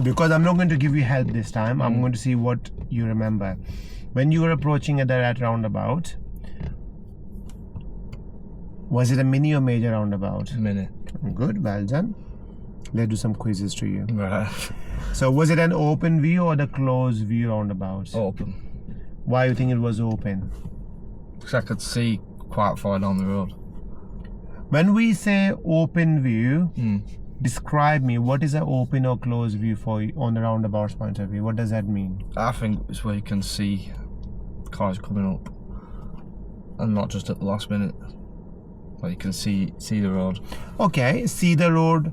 because I'm not going to give you help this time. I'm going to see what you remember. When you were approaching at that roundabout, was it a mini or major roundabout? Mini. Good, well done. Let's do some quizzes to you. Right. So was it an open view or the closed view roundabout? Open. Why do you think it was open? Because I could see quite far down the road. When we say open view, describe me, what is an open or closed view for you on the roundabout's point of view? What does that mean? I think it's where you can see cars coming up, and not just at the last minute. Like you can see the road. Okay, see the road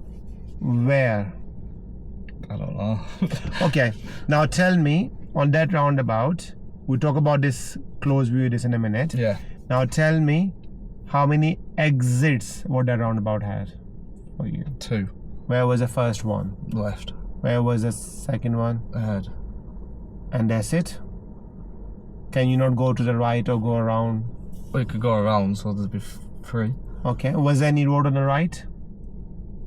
where? I don't know. Okay, now tell me, on that roundabout, we'll talk about this closed view this in a minute. Yeah. Now tell me, how many exits what that roundabout had for you? 2. Where was the first one? Left. Where was the second one? Ahead. And that's it? Can you not go to the right or go around? Well, you could go around, so there'd be 3. Okay, was there any road on the right?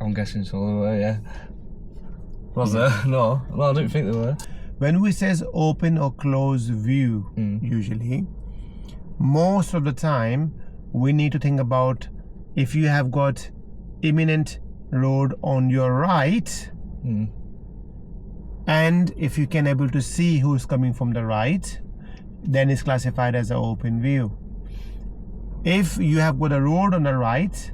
I'm guessing so, there were, yeah. Was there? No, I don't think there were. When we says open or closed view, usually, most of the time, we need to think about if you have got imminent road on your right, and if you can able to see who's coming from the right, then it's classified as an open view. If you have got a road on the right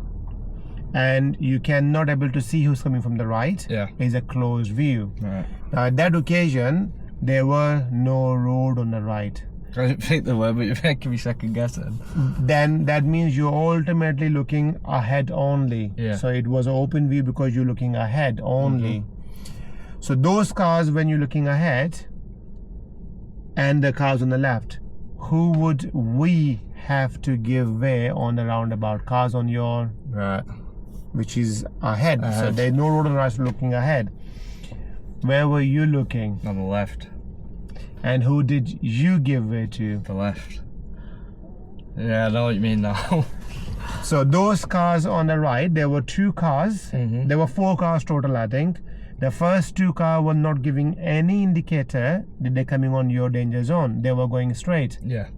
and you cannot able to see who's coming from the right, is a closed view. Right. Now at that occasion, there were no road on the right. I didn't think there were, but you're making me second guessing. Then that means you're ultimately looking ahead only. Yeah. So it was an open view because you're looking ahead only. So those cars, when you're looking ahead, and the cars on the left, who would we have to give way on the roundabout? Cars on your right, which is ahead. So there's no road on the right, so looking ahead. Where were you looking? on the left. And who did you give way to? The left. Yeah, I know what you mean now. So those cars on the right, there were 2 cars. There were 4 cars total, I think. The first 2 cars were not giving any indicator that they're coming on your danger zone. They were going straight. Yeah.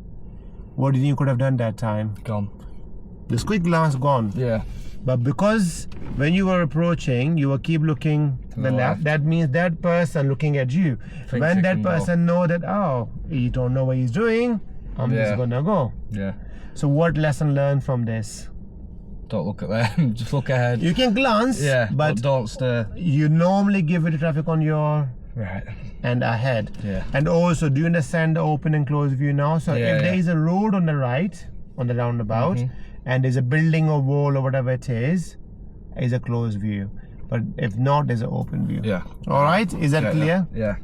What do you think you could have done that time? Gone. This quick glance gone. Yeah. But because when you were approaching, you were keep looking to the left. That means that person looking at you. When that person know that, oh, he don't know what he's doing, I'm just gonna go. Yeah. So what lesson learned from this? Don't look at them. Just look ahead. You can glance, but don't stare. You normally give it to traffic on your right and ahead. Yeah. And also, do you understand the open and closed view now? So if there is a road on the right, on the roundabout, and there's a building or wall or whatever it is a closed view. But if not, there's an open view. Yeah. All right, is that clear? Yeah.